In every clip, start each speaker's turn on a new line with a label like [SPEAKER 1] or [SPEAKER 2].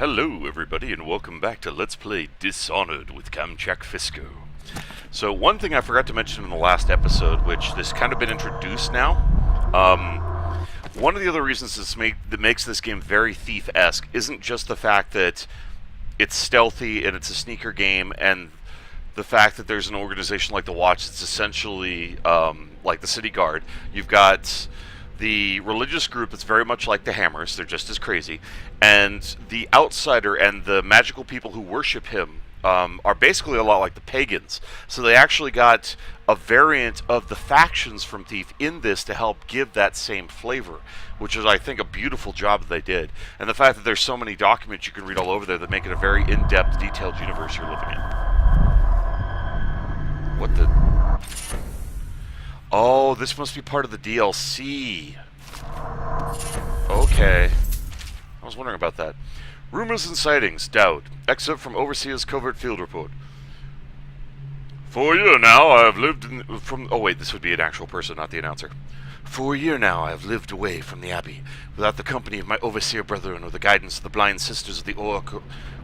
[SPEAKER 1] Hello everybody and welcome back to Let's Play Dishonored with Kamchak Fisco. So one thing I forgot to mention in the last episode, which this kind of been introduced now, one of the other reasons that makes this game very Thief-esque isn't just the fact that it's stealthy and it's a sneaker game, and the fact that there's an organization like the Watch that's essentially like the City Guard. You've got the religious group that's very much like the Hammers, they're just as crazy, and the Outsider and the magical people who worship him are basically a lot like the pagans. So they actually got a variant of the factions from Thief in this to help give that same flavor, which is, I think, a beautiful job that they did. And the fact that there's so many documents you can read all over there that make it a very in-depth, detailed universe you're living in. What the... Oh, this must be part of the DLC. Okay. I was wondering about that. Rumors and sightings, Dowd. Excerpt from Overseer's Covert Field Report. For a year now, I have lived from... Oh wait, this would be an actual person, not the announcer. For a year now, I have lived away from the Abbey, without the company of my Overseer brethren or the guidance of the blind sisters of the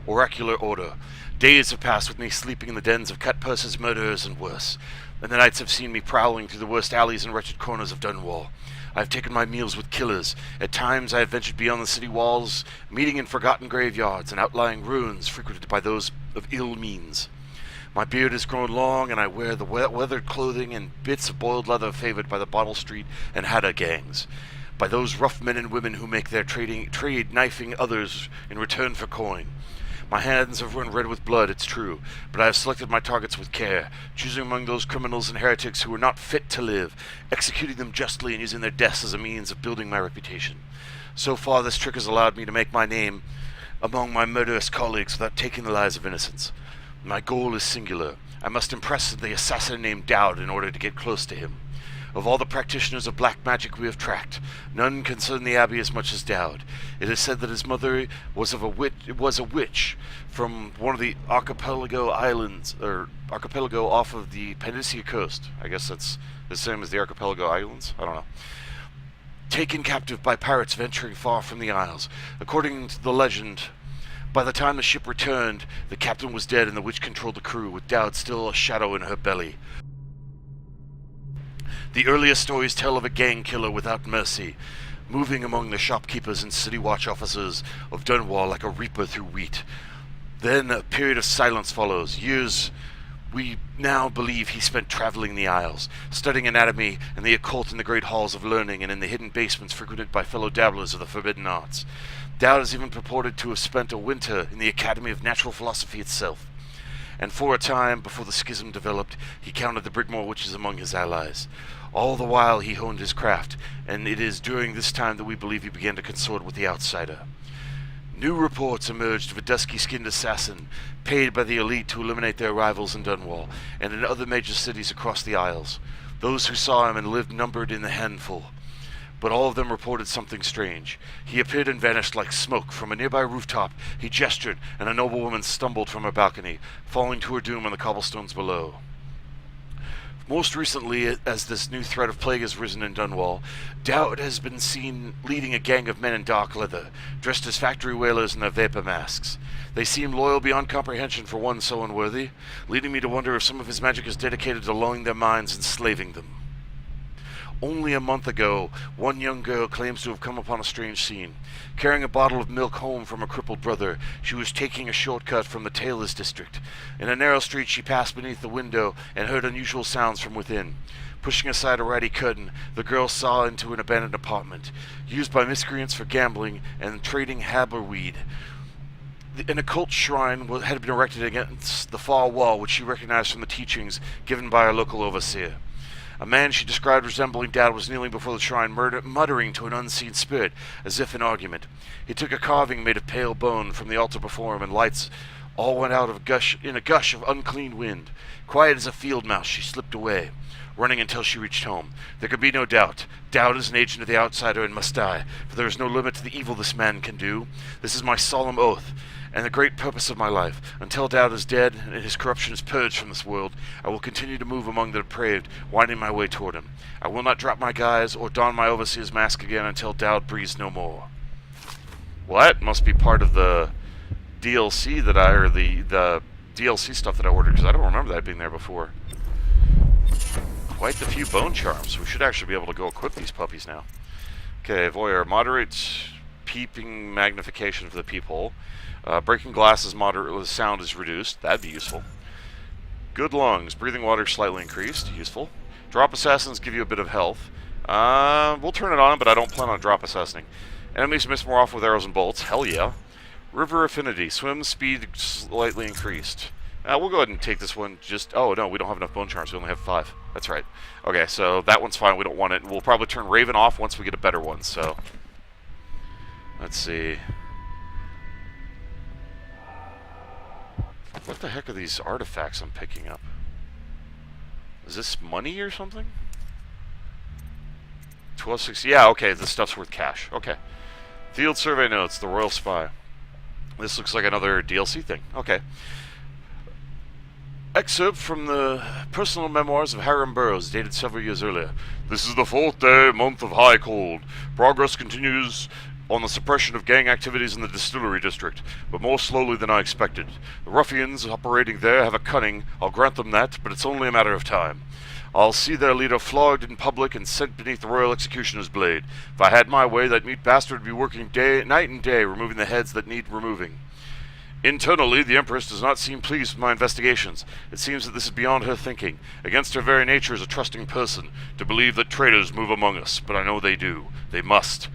[SPEAKER 1] Oracular Order. Days have passed with me sleeping in the dens of cut-purses, murderers, and worse. And the nights have seen me prowling through the worst alleys and wretched corners of Dunwall. I have taken my meals with killers. At times I have ventured beyond the city walls, meeting in forgotten graveyards and outlying ruins frequented by those of ill means. My beard has grown long, and I wear the weathered clothing and bits of boiled leather favored by the Bottle Street and Hatter gangs, by those rough men and women who make their trade knifing others in return for coin. My hands have run red with blood, it's true, but I have selected my targets with care, choosing among those criminals and heretics who were not fit to live, executing them justly and using their deaths as a means of building my reputation. So far, this trick has allowed me to make my name among my murderous colleagues without taking the lives of innocents. My goal is singular. I must impress the assassin named Dowd in order to get close to him. Of all the practitioners of black magic we have tracked, none concern the Abbey as much as Dowd. It is said that his mother was a witch from one of the archipelago islands, or archipelago off of the Panacea coast. I guess that's the same as the archipelago islands? I don't know. Taken captive by pirates venturing far from the Isles. According to the legend, by the time the ship returned, the captain was dead and the witch controlled the crew, with Dowd still a shadow in her belly. The earliest stories tell of a gang killer without mercy, moving among the shopkeepers and city watch officers of Dunwall like a reaper through wheat. Then a period of silence follows. Years we now believe he spent traveling the Isles, studying anatomy and the occult in the great halls of learning and in the hidden basements frequented by fellow dabblers of the forbidden arts. Dowd is even purported to have spent a winter in the Academy of Natural Philosophy itself. And for a time, before the schism developed, he counted the Brigmore witches among his allies. All the while he honed his craft, and it is during this time that we believe he began to consort with the Outsider. New reports emerged of a dusky-skinned assassin, paid by the elite to eliminate their rivals in Dunwall, and in other major cities across the Isles. Those who saw him and lived numbered in the handful. But all of them reported something strange. He appeared and vanished like smoke. From a nearby rooftop, he gestured, and a noble woman stumbled from her balcony, falling to her doom on the cobblestones below. Most recently, as this new threat of plague has risen in Dunwall, Dowd has been seen leading a gang of men in dark leather, dressed as factory whalers in their vapor masks. They seem loyal beyond comprehension for one so unworthy, leading me to wonder if some of his magic is dedicated to lulling their minds and slaving them. Only a month ago, one young girl claims to have come upon a strange scene. Carrying a bottle of milk home from a crippled brother, she was taking a shortcut from the tailor's district. In a narrow street, she passed beneath the window and heard unusual sounds from within. Pushing aside a ratty curtain, the girl saw into an abandoned apartment, used by miscreants for gambling and trading haberweed. An occult shrine had been erected against the far wall, which she recognized from the teachings given by our local overseer. A man she described resembling Dowd was kneeling before the shrine, muttering to an unseen spirit, as if in argument. He took a carving made of pale bone from the altar before him, and lights all went out in a gush of unclean wind. Quiet as a field mouse, she slipped away, running until she reached home. There could be no doubt. Dowd is an agent of the Outsider and must die, for there is no limit to the evil this man can do. This is my solemn oath, and the great purpose of my life. Until Dowd is dead and his corruption is purged from this world, I will continue to move among the depraved, winding my way toward him. I will not drop my guise or don my overseer's mask again until Dowd breathes no more. Well, that must be part of the DLC that or the DLC stuff that I ordered, because I don't remember that being there before. Quite the few bone charms. We should actually be able to go equip these puppies now. Okay, Voyeur, moderate peeping magnification for the peephole. Breaking glasses, moderate sound is reduced. That'd be useful. Good lungs, breathing water slightly increased. Useful. Drop assassins give you a bit of health. We'll turn it on, but I don't plan on drop assassinating. Enemies miss more often with arrows and bolts. Hell yeah. River affinity, swim speed slightly increased. We'll go ahead and take this one. Oh no, we don't have enough bone charms. We only have 5. That's right. Okay, so that one's fine. We don't want it. We'll probably turn Raven off once we get a better one. So let's see. What the heck are these artifacts I'm picking up? Is this money or something? 1260. Yeah, okay. This stuff's worth cash. Okay. Field survey notes. The Royal Spy. This looks like another DLC thing. Okay. Excerpt from the personal memoirs of Hiram Burroughs, dated several years earlier. This is the 4th day, month of high cold. Progress continues on the suppression of gang activities in the distillery district, but more slowly than I expected. The ruffians operating there have a cunning, I'll grant them that, but it's only a matter of time. I'll see their leader flogged in public and sent beneath the royal executioner's blade. If I had my way, that mute bastard would be working night and day, removing the heads that need removing. Internally, the Empress does not seem pleased with my investigations. It seems that this is beyond her thinking, against her very nature as a trusting person, to believe that traitors move among us, but I know they do. They must.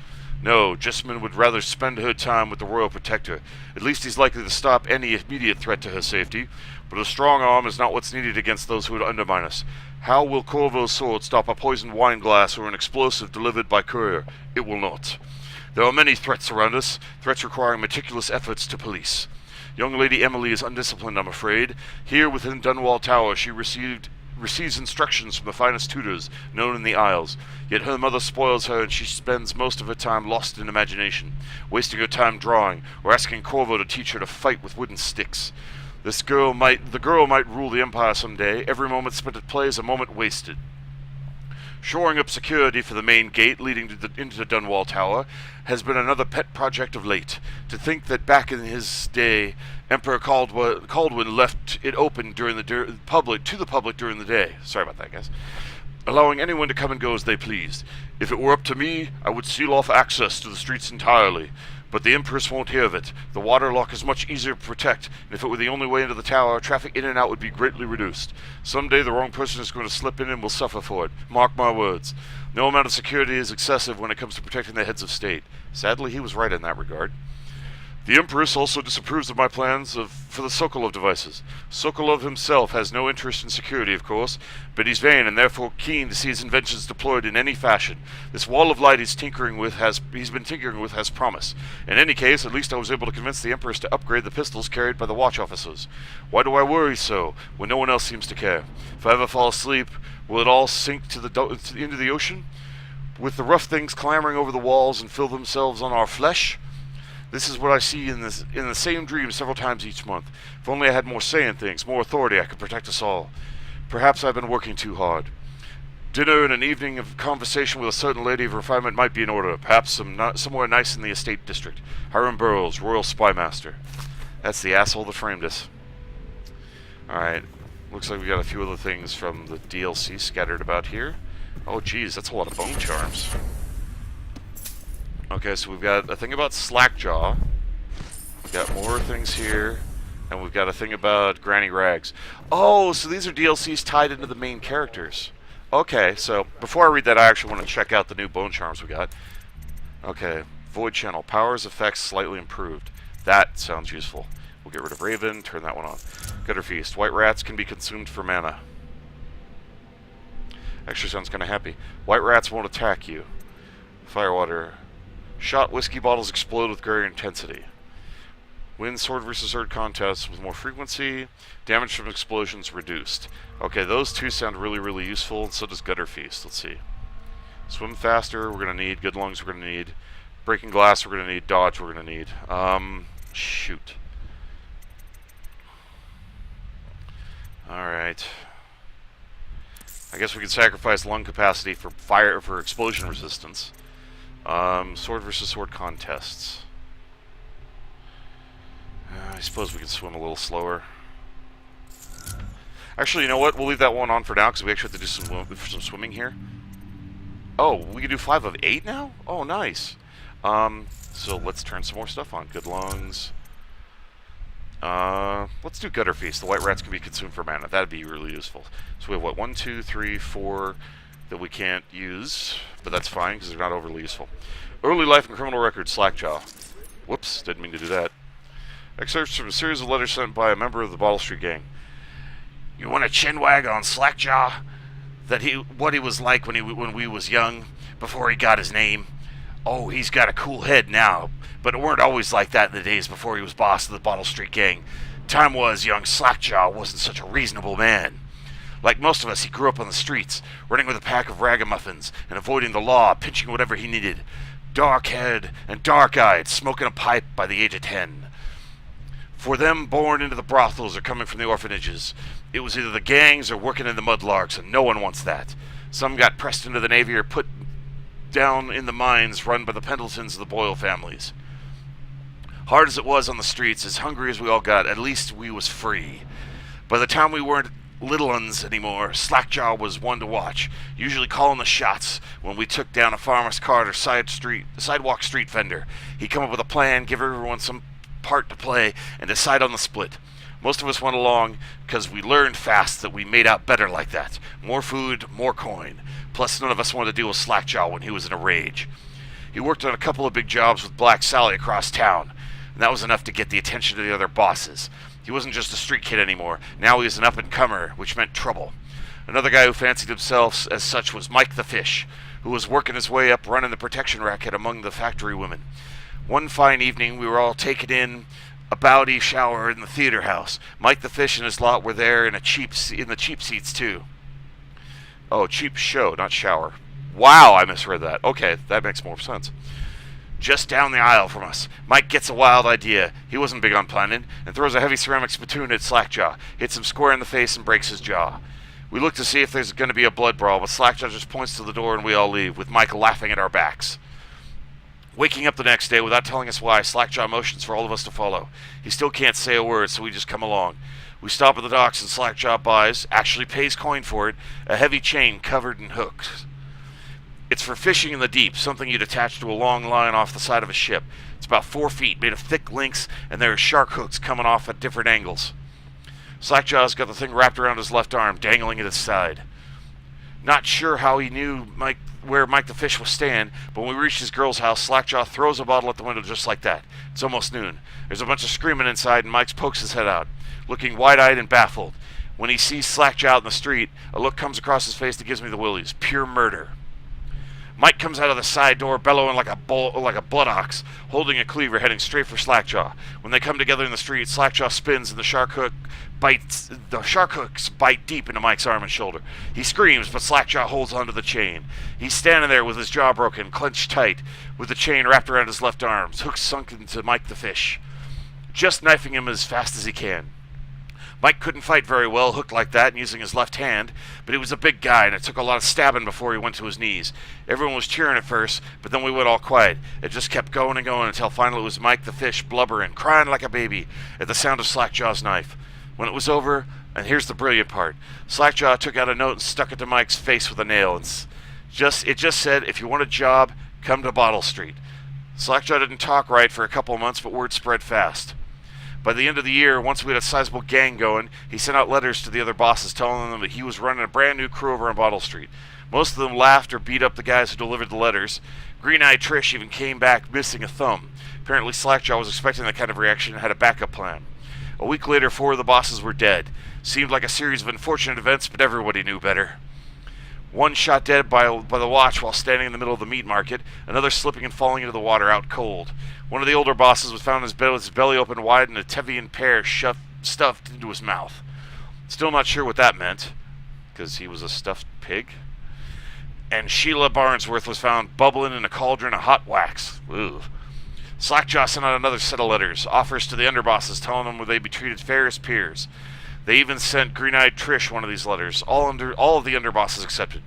[SPEAKER 1] No, Jessamine would rather spend her time with the royal protector. At least he's likely to stop any immediate threat to her safety, but a strong arm is not what's needed against those who would undermine us. How will Corvo's sword stop a poisoned wine glass or an explosive delivered by courier? It will not. There are many threats around us, threats requiring meticulous efforts to police. Young Lady Emily is undisciplined, I'm afraid. Here within Dunwall Tower she receives instructions from the finest tutors known in the Isles. Yet her mother spoils her and she spends most of her time lost in imagination, wasting her time drawing, or asking Corvo to teach her to fight with wooden sticks. The girl might rule the Empire someday. Every moment spent at play is a moment wasted. Shoring up security for the main gate leading into the Dunwall Tower has been another pet project of late. To think that back in his day, Emperor Caldwin left it open to the public during the day. Sorry about that, guys. Allowing anyone to come and go as they pleased. If it were up to me, I would seal off access to the streets entirely. But the Empress won't hear of it. The water lock is much easier to protect, and if it were the only way into the tower, traffic in and out would be greatly reduced. Someday the wrong person is going to slip in and will suffer for it. Mark my words. No amount of security is excessive when it comes to protecting the heads of state. Sadly, he was right in that regard. The Empress also disapproves of my plans for the Sokolov devices. Sokolov himself has no interest in security, of course, but he's vain and therefore keen to see his inventions deployed in any fashion. This wall of light he's been tinkering with has promise. In any case, at least I was able to convince the Empress to upgrade the pistols carried by the watch officers. Why do I worry so, when no one else seems to care? If I ever fall asleep, will it all sink into the ocean? With the rough things clambering over the walls and fill themselves on our flesh? This is what I see in the same dream several times each month. If only I had more say in things, more authority, I could protect us all. Perhaps I've been working too hard. Dinner and an evening of conversation with a certain lady of refinement might be in order. Perhaps somewhere nice in the estate district. Hiram Burroughs, Royal Spy Master. That's the asshole that framed us. Alright. Looks like we got a few other things from the DLC scattered about here. Oh geez, that's a lot of bone charms. Okay, so we've got a thing about Slackjaw. We've got more things here. And we've got a thing about Granny Rags. Oh, so these are DLCs tied into the main characters. Okay, so before I read that, I actually want to check out the new bone charms we got. Okay, Void Channel. Powers effects slightly improved. That sounds useful. We'll get rid of Raven, turn that one on. Gutter Feast. White rats can be consumed for mana. Actually sounds kind of happy. White rats won't attack you. Firewater. Shot whiskey bottles explode with greater intensity. Win sword versus sword contests with more frequency. Damage from explosions reduced. Okay, those two sound really, really useful, and so does Gutter Feast. Let's see. Swim faster, we're going to need. Good lungs, we're going to need. Breaking glass, we're going to need. Dodge, we're going to need. Shoot. Alright. I guess we can sacrifice lung capacity for explosion resistance. Sword versus sword contests. suppose we can swim a little slower. Actually, you know what? We'll leave that one on for now because we actually have to do some swimming here. Oh, we can do 5 of 8 now? Oh, nice. So let's turn some more stuff on. Good lungs. Let's do gutter feast. The white rats can be consumed for mana. That'd be really useful. So we have what? 1, 2, 3, 4 that we can't use, but that's fine because they're not overly useful. Early life and criminal record, Slackjaw. Whoops, didn't mean to do that. Excerpts from a series of letters sent by a member of the Bottle Street Gang. You want a chinwag on Slackjaw? What he was like when we was young, before he got his name. Oh, he's got a cool head now, but it weren't always like that in the days before he was boss of the Bottle Street Gang. Time was young Slackjaw wasn't such a reasonable man. Like most of us, he grew up on the streets, running with a pack of ragamuffins and avoiding the law, pinching whatever he needed. Dark-haired and dark-eyed, smoking a pipe by the age of 10. For them born into the brothels or coming from the orphanages, it was either the gangs or working in the mudlarks, and no one wants that. Some got pressed into the Navy or put down in the mines run by the Pendletons of the Boyle families. Hard as it was on the streets, as hungry as we all got, at least we was free. By the time we weren't little uns anymore, Slackjaw was one to watch, usually calling the shots when we took down a farmer's cart or sidewalk street vendor. He'd come up with a plan, give everyone some part to play, and decide on the split. Most of us went along because we learned fast that we made out better like that. More food, more coin. Plus, none of us wanted to deal with Slackjaw when he was in a rage. He worked on a couple of big jobs with Black Sally across town, and that was enough to get the attention of the other bosses. He wasn't just a street kid anymore. Now he was an up-and-comer, which meant trouble. Another guy who fancied himself as such was Mike the Fish, who was working his way up running the protection racket among the factory women. One fine evening, we were all taken in a bowdy shower in the theater house. Mike the Fish and his lot were there in the cheap seats, too. Oh, cheap show, not shower. Wow, I misread that. Okay, that makes more sense. Just down the aisle from us, Mike gets a wild idea. He wasn't big on planning, and throws a heavy ceramic spittoon at Slackjaw, hits him square in the face, and breaks his jaw. We look to see if there's going to be a blood brawl, but Slackjaw just points to the door and we all leave, with Mike laughing at our backs. Waking up the next day without telling us why, Slackjaw motions for all of us to follow. He still can't say a word, so we just come along. We stop at the docks and Slackjaw buys, actually pays coin for it, a heavy chain covered in hooks. It's for fishing in the deep, something you'd attach to a long line off the side of a ship. It's about 4 feet, made of thick links, and there are shark hooks coming off at different angles. Slackjaw's got the thing wrapped around his left arm, dangling at his side. Not sure how he knew where Mike the Fish was staying, but when we reached his girl's house, Slackjaw throws a bottle at the window just like that. It's almost noon. There's a bunch of screaming inside, and Mike pokes his head out, looking wide-eyed and baffled. When he sees Slackjaw out in the street, a look comes across his face that gives me the willies. Pure murder. Mike comes out of the side door, bellowing like a blood ox, holding a cleaver, heading straight for Slackjaw. When they come together in the street, Slackjaw spins, and the shark hooks bite deep into Mike's arm and shoulder. He screams, but Slackjaw holds onto the chain. He's standing there with his jaw broken, clenched tight, with the chain wrapped around his left arm, hooks sunk into Mike the Fish, just knifing him as fast as he can. Mike couldn't fight very well, hooked like that and using his left hand, but he was a big guy, and it took a lot of stabbing before he went to his knees. Everyone was cheering at first, but then we went all quiet. It just kept going and going until finally it was Mike the Fish blubbering, crying like a baby at the sound of Slackjaw's knife. When it was over, and here's the brilliant part, Slackjaw took out a note and stuck it to Mike's face with a nail. It just said, "If you want a job, come to Bottle Street." Slackjaw didn't talk right for a couple of months, but word spread fast. By the end of the year, once we had a sizable gang going, he sent out letters to the other bosses telling them that he was running a brand new crew over on Bottle Street. Most of them laughed or beat up the guys who delivered the letters. Green-Eyed Trish even came back missing a thumb. Apparently Slackjaw was expecting that kind of reaction and had a backup plan. A week later, 4 of the bosses were dead. Seemed like a series of unfortunate events, but everybody knew better. One shot dead by the watch while standing in the middle of the meat market, another slipping and falling into the water out cold. One of the older bosses was found with his belly open wide and a Tevian pear stuffed into his mouth. Still not sure what that meant, because he was a stuffed pig. And Sheila Barnsworth was found bubbling in a cauldron of hot wax. Ugh. Slackjaw sent out another set of letters, offers to the underbosses telling them they'd be treated fair as peers. They even sent Green-Eyed Trish one of these letters. All of the underbosses accepted.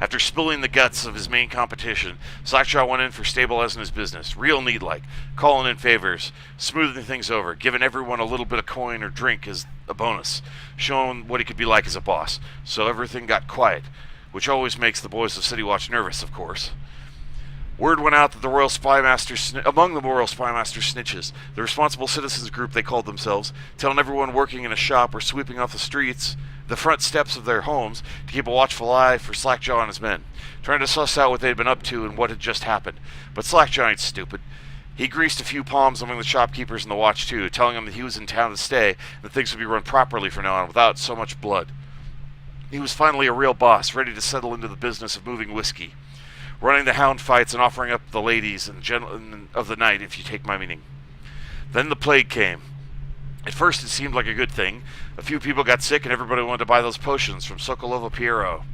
[SPEAKER 1] After spilling the guts of his main competition, Slackjaw went in for stabilizing his business, real neat-like, calling in favors, smoothing things over, giving everyone a little bit of coin or drink as a bonus, showing what he could be like as a boss. So everything got quiet, which always makes the boys of City Watch nervous, of course. Word went out that the Royal Spymaster, among the Royal Spymaster snitches, the responsible citizens group they called themselves, telling everyone working in a shop or sweeping off the streets, the front steps of their homes, to keep a watchful eye for Slackjaw and his men, trying to suss out what they'd been up to and what had just happened. But Slackjaw ain't stupid. He greased a few palms among the shopkeepers in the watch too, telling them that he was in town to stay and that things would be run properly from now on without so much blood. He was finally a real boss, ready to settle into the business of moving whiskey, running the hound fights and offering up the ladies and gentlemen of the night, if you take my meaning. Then the plague came. At first it seemed like a good thing. A few people got sick and everybody wanted to buy those potions from Sokolova Piero.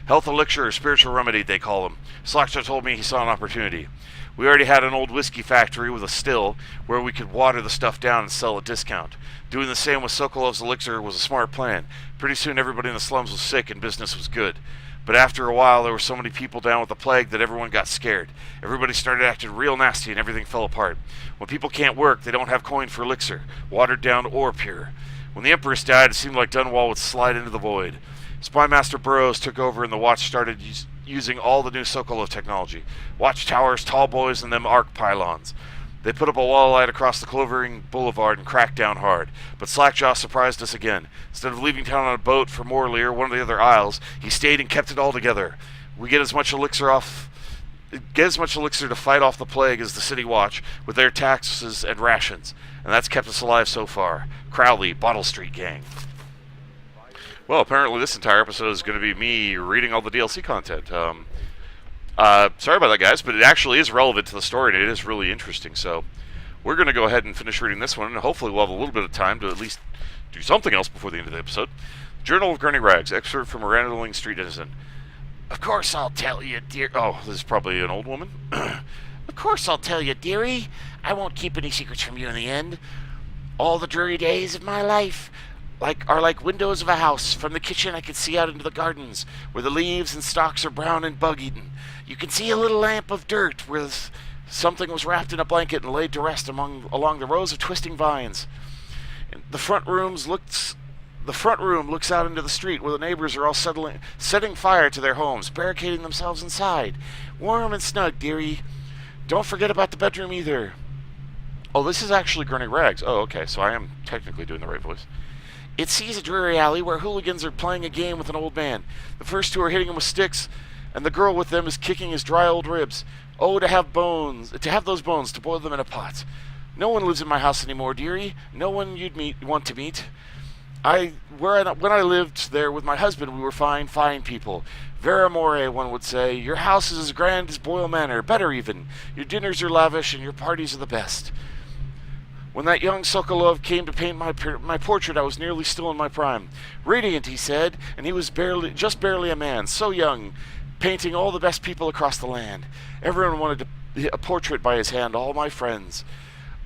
[SPEAKER 1] Health elixir or spiritual remedy, they call them. Slackjaw told me he saw an opportunity. We already had an old whiskey factory with a still where we could water the stuff down and sell at discount. Doing the same with Sokolov's elixir was a smart plan. Pretty soon everybody in the slums was sick and business was good. But after a while, there were so many people down with the plague that everyone got scared. Everybody started acting real nasty and everything fell apart. When people can't work, they don't have coin for elixir, watered down or pure. When the Empress died, it seemed like Dunwall would slide into the void. Spymaster Burroughs took over and the watch started using all the new Sokolov technology. Watch towers, tall boys, and them arc pylons. They put up a wall of light across the Clovering Boulevard and cracked down hard. But Slackjaw surprised us again. Instead of leaving town on a boat for Morley or one of the other isles, he stayed and kept it all together. We get as much elixir to fight off the plague as the City Watch, with their taxes and rations. And that's kept us alive so far. Crowley, Bottle Street Gang. Well, apparently this entire episode is going to be me reading all the DLC content. Sorry about that, guys, but it actually is relevant to the story, and it is really interesting. So we're going to go ahead and finish reading this one, and hopefully we'll have a little bit of time to at least do something else before the end of the episode. Journal of Gurney Rags, excerpt from a Randling Street Citizen. Of course I'll tell you, dear... Oh, this is probably an old woman. Of course I'll tell you, dearie. I won't keep any secrets from you in the end. All the dreary days of my life are like windows of a house. From the kitchen I can see out into the gardens, where the leaves and stalks are brown and bug-eaten. You can see a little lamp of dirt where something was wrapped in a blanket and laid to rest along the rows of twisting vines. The front room looks out into the street where the neighbors are all setting fire to their homes, barricading themselves inside. Warm and snug, dearie. Don't forget about the bedroom either. Oh, this is actually Gurney Rags. Oh, okay, so I am technically doing the right voice. It sees a dreary alley where hooligans are playing a game with an old man. The first two are hitting him with sticks, and the girl with them is kicking his dry old ribs. Oh, to have those bones, to boil them in a pot. No one lives in my house anymore, dearie. No one you'd want to meet. When I lived there with my husband, we were fine people. Vera more, one would say. Your house is as grand as Boyle Manor, better even. Your dinners are lavish, and your parties are the best. When that young Sokolov came to paint my portrait, I was nearly still in my prime. Radiant, he said, and he was just barely a man, so young, painting all the best people across the land. Everyone wanted a portrait by his hand, all my friends.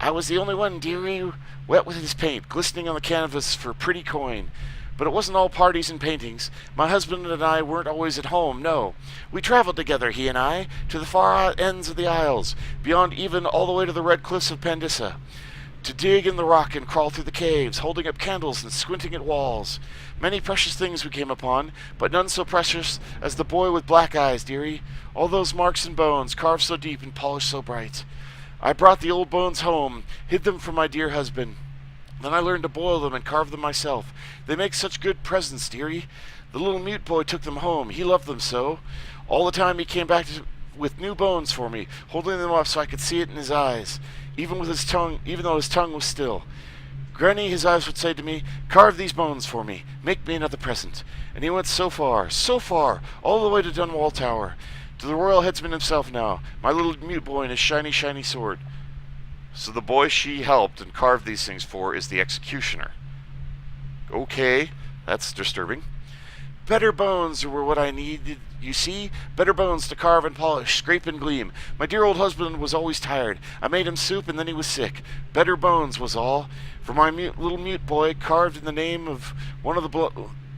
[SPEAKER 1] I was the only one, dearie, wet with his paint, glistening on the canvas for pretty coin. But it wasn't all parties and paintings. My husband and I weren't always at home, no. We traveled together, he and I, to the far ends of the Isles, beyond even all the way to the red cliffs of Pandissa, to dig in the rock and crawl through the caves, holding up candles and squinting at walls. Many precious things we came upon, but none so precious as the boy with black eyes, dearie. All those marks and bones, carved so deep and polished so bright. I brought the old bones home, hid them from my dear husband. Then I learned to boil them and carve them myself. They make such good presents, dearie. The little mute boy took them home. He loved them so. All the time he came back with new bones for me, holding them up so I could see it in his eyes, even though his tongue was still. Granny, his eyes would say to me, carve these bones for me, make me another present. And he went so far, all the way to Dunwall Tower, to the royal headsman himself now, my little mute boy and his shiny, shiny sword. So the boy she helped and carved these things for is the executioner. Okay, that's disturbing. Better bones were what I needed, you see? Better bones to carve and polish, scrape and gleam. My dear old husband was always tired. I made him soup and then he was sick. Better bones was all. For my little mute boy, carved in the name of one of the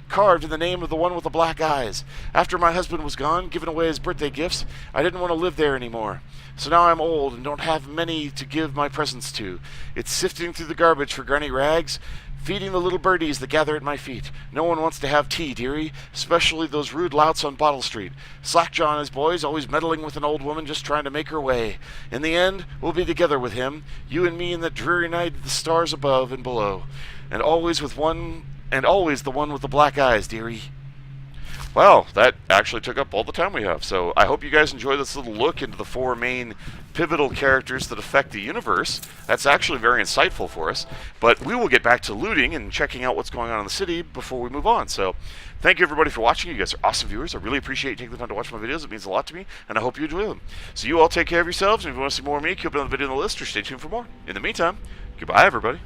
[SPEAKER 1] carved in the name of the one with the black eyes. After my husband was gone, giving away his birthday gifts, I didn't want to live there anymore. So now I'm old and don't have many to give my presents to. It's sifting through the garbage for granny rags, feeding the little birdies that gather at my feet. No one wants to have tea, dearie, especially those rude louts on Bottle Street. Slackjaw and his boys always meddling with an old woman just trying to make her way. In the end, we'll be together with him, you and me in that dreary night of the stars above and below. And always the one with the black eyes, dearie. Well, that actually took up all the time we have, so I hope you guys enjoyed this little look into the 4 main pivotal characters that affect the universe. That's actually very insightful for us, but we will get back to looting and checking out what's going on in the city before we move on. So, thank you everybody for watching. You guys are awesome viewers. I really appreciate you taking the time to watch my videos. It means a lot to me, and I hope you enjoy them. So you all take care of yourselves, and if you want to see more of me, keep it on the video on the list, or stay tuned for more. In the meantime, goodbye everybody.